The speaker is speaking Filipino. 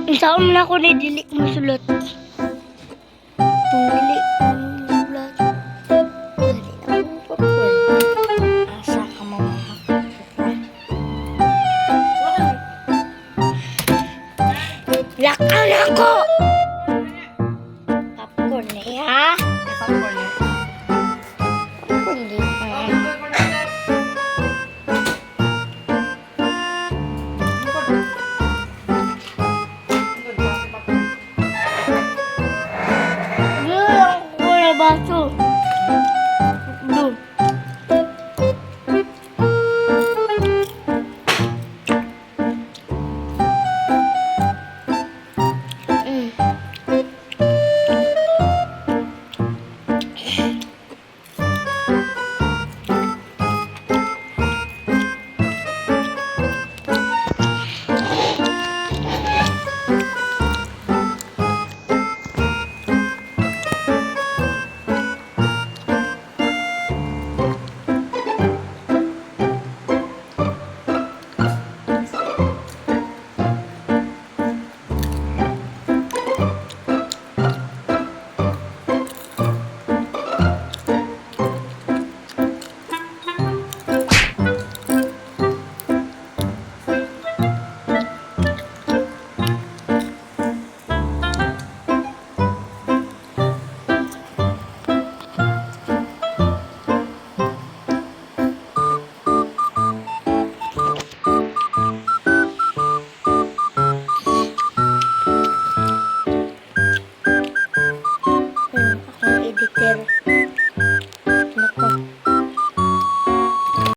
Isaon na ako ni dili mo sulot. Dili mo sulot. Dili na mo purple. Asa ka mamahak. Lakaw na ako!